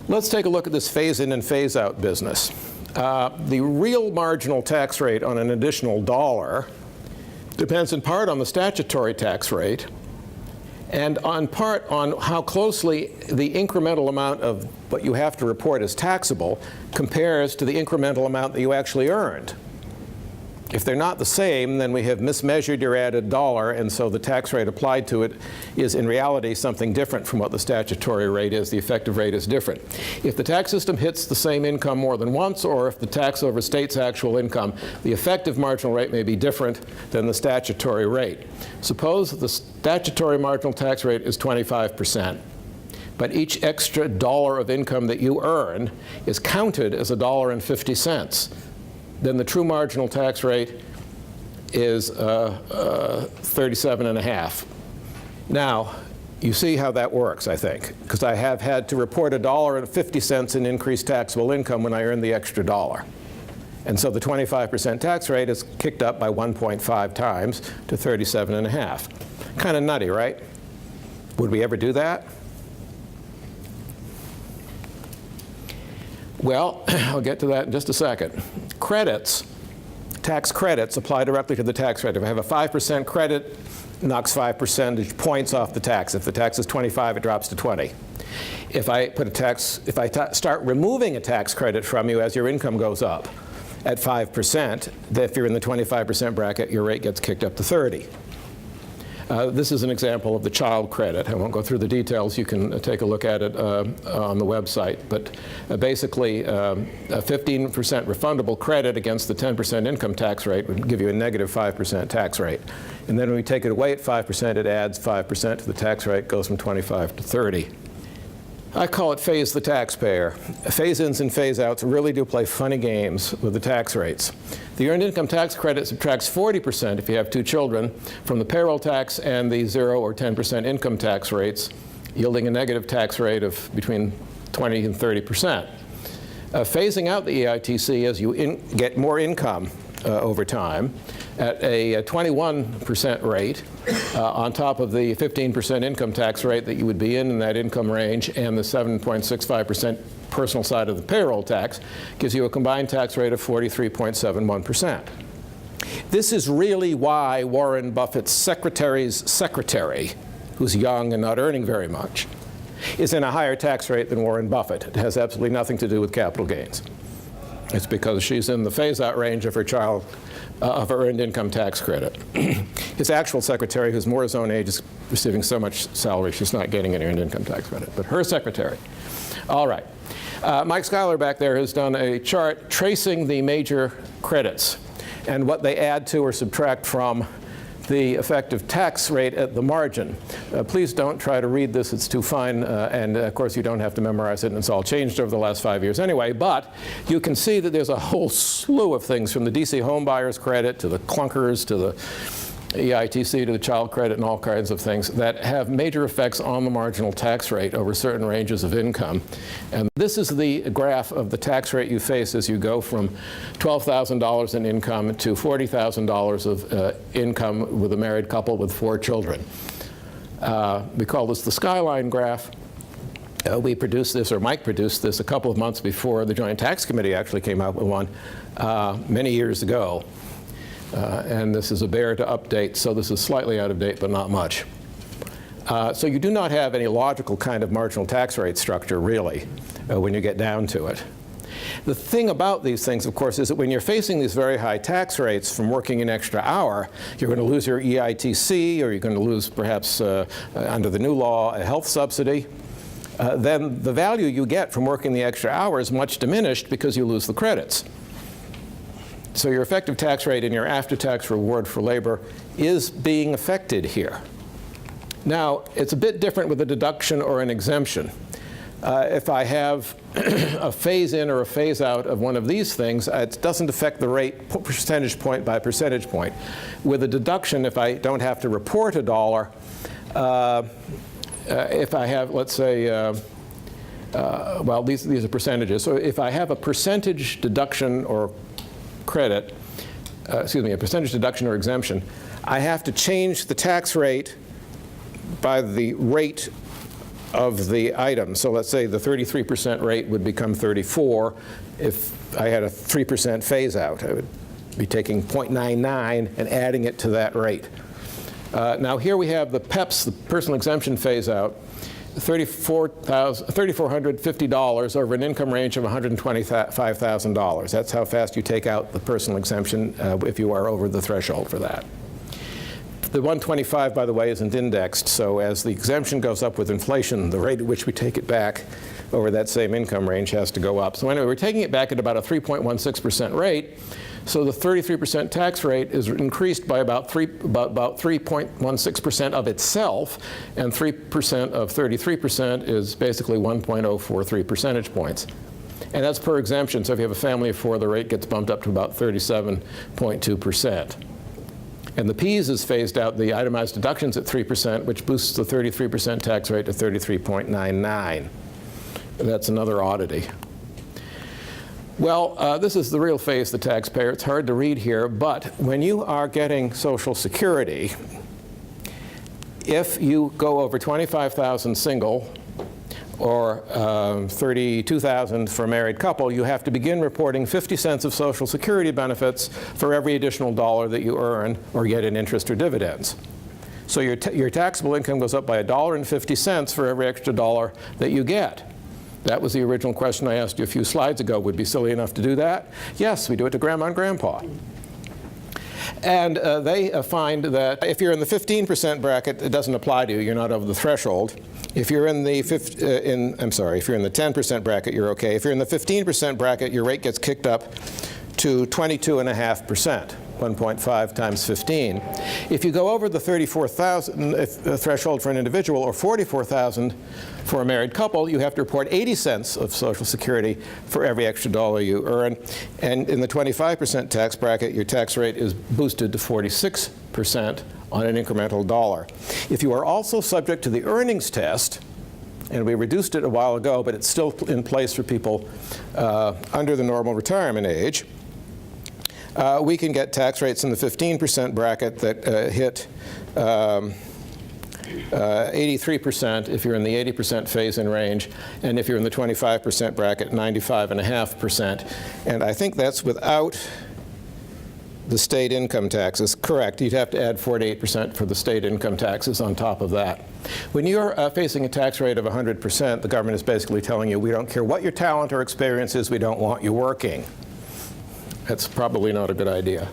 Let's take a look at this phase-in and phase-out business. The real marginal tax rate on an additional dollar depends in part on the statutory tax rate and on part on how closely the incremental amount of what you have to report as taxable compares to the incremental amount that you actually earned. If they're not the same, then we have mismeasured your added dollar, and so the tax rate applied to it is in reality something different from what the statutory rate is. The effective rate is different. If the tax system hits the same income more than once, or if the tax overstates actual income, the effective marginal rate may be different than the statutory rate. Suppose the statutory marginal tax rate is 25%. But each extra dollar of income that you earn is counted as $1.50. Then the true marginal tax rate is 37.5. Now, you see how that works, I think, because I have had to report $1.50 in increased taxable income when I earn the extra dollar. And so the 25% tax rate is kicked up by 1.5 times to 37.5. Kind of nutty, right? Would we ever do that? Well, I'll get to that in just a second. Credits, tax credits, apply directly to the tax rate. If I have a 5% credit, knocks 5 percentage points off the tax. If the tax is 25, it drops to 20. If I put a tax, if I start removing a tax credit from you as your income goes up at 5%, if you're in the 25% bracket, your rate gets kicked up to 30. This is an example of the child credit. I won't go through the details. You can take a look at it on the website. But basically, a 15% refundable credit against the 10% income tax rate would give you a negative 5% tax rate. And then when we take it away at 5%, it adds 5% to the tax rate, goes from 25 to 30. I call it phase the taxpayer. Phase-ins and phase-outs really do play funny games with the tax rates. The earned income tax credit subtracts 40% if you have 2 children from the payroll tax and the 0 or 10% income tax rates, yielding a negative tax rate of between 20 and 30%. Phasing out the EITC as you get more income over time at a 21% rate on top of the 15% income tax rate that you would be in that income range and the 7.65% personal side of the payroll tax gives you a combined tax rate of 43.71%. This is really why Warren Buffett's secretary's secretary, who's young and not earning very much, is in a higher tax rate than Warren Buffett. It has absolutely nothing to do with capital gains. It's because she's in the phase-out range of her earned income tax credit. His actual secretary, who's more his own age, is receiving so much salary she's not getting an earned income tax credit. But her secretary. All right. Mike Schuyler back there has done a chart tracing the major credits and what they add to or subtract from the effective tax rate at the margin. Please don't try to read this. It's too fine. And of course, you don't have to memorize it. And it's all changed over the last 5 years anyway. But you can see that there's a whole slew of things, from the DC home buyer's credit to the clunkers to the EITC to the child credit and all kinds of things that have major effects on the marginal tax rate over certain ranges of income. And this is the graph of the tax rate you face as you go from $12,000 in income to $40,000 of income with a married couple with 4 children. We call this the skyline graph. We produced this, or Mike produced this, a couple of months before the Joint Tax Committee actually came out with one many years ago. And this is a bear to update, so this is slightly out of date, but not much. So you do not have any logical kind of marginal tax rate structure, really, when you get down to it. The thing about these things, of course, is that when you're facing these very high tax rates from working an extra hour, you're going to lose your EITC, or you're going to lose, perhaps, under the new law, a health subsidy. Then the value you get from working the extra hour is much diminished because you lose the credits. So your effective tax rate and your after-tax reward for labor is being affected here. Now, it's a bit different with a deduction or an exemption. If I have a phase-in or a phase-out of one of these things, it doesn't affect the rate percentage point by percentage point. With a deduction, if I don't have to report a dollar, if I have, let's say, well, these are percentages. So if I have a percentage deduction or credit, a percentage deduction or exemption, I have to change the tax rate by the rate of the item. So let's say the 33% rate would become 34 if I had a 3% phase out. I would be taking 0.99 and adding it to that rate. Now here we have the PEPS, the personal exemption phase out, $3,450 over an income range of $125,000. That's how fast you take out the personal exemption if you are over the threshold for that. The 125, by the way, isn't indexed, so as the exemption goes up with inflation, the rate at which we take it back over that same income range has to go up. So anyway, we're taking it back at about a 3.16% rate. So the 33% tax rate is increased by about 3.16% of itself, and 3% of 33% is basically 1.043 percentage points. And that's per exemption. So if you have a family of 4, the rate gets bumped up to about 37.2%. And the P's is phased out, the itemized deductions at 3%, which boosts the 33% tax rate to 33.99. That's another oddity. Well, this is the real phase of the taxpayer. It's hard to read here, but when you are getting Social Security, if you go over 25,000 single or 32,000 for a married couple, you have to begin reporting 50 cents of Social Security benefits for every additional dollar that you earn or get in interest or dividends. So your taxable income goes up by $1.50 for every extra dollar that you get. That was the original question I asked you a few slides ago. Would be silly enough to do that? Yes, we do it to Grandma and Grandpa. And they find that if you're in the 15% bracket, it doesn't apply to you. You're not over the threshold. If you're in the if you're in the 10% bracket, you're okay. If you're in the 15% bracket, your rate gets kicked up to 22.5%. 1.5 times 15. If you go over the 34,000 threshold for an individual or 44,000 for a married couple, you have to report 80 cents of Social Security for every extra dollar you earn. And in the 25% tax bracket, your tax rate is boosted to 46% on an incremental dollar. If you are also subject to the earnings test, and we reduced it a while ago, but it's still in place for people under the normal retirement age, we can get tax rates in the 15% bracket that hit 83% if you're in the 80% phase-in range, and if you're in the 25% bracket, 95.5%. And I think that's without the state income taxes. Correct. You'd have to add 48% for the state income taxes on top of that. When you're facing a tax rate of 100%, the government is basically telling you, we don't care what your talent or experience is, we don't want you working. That's probably not a good idea.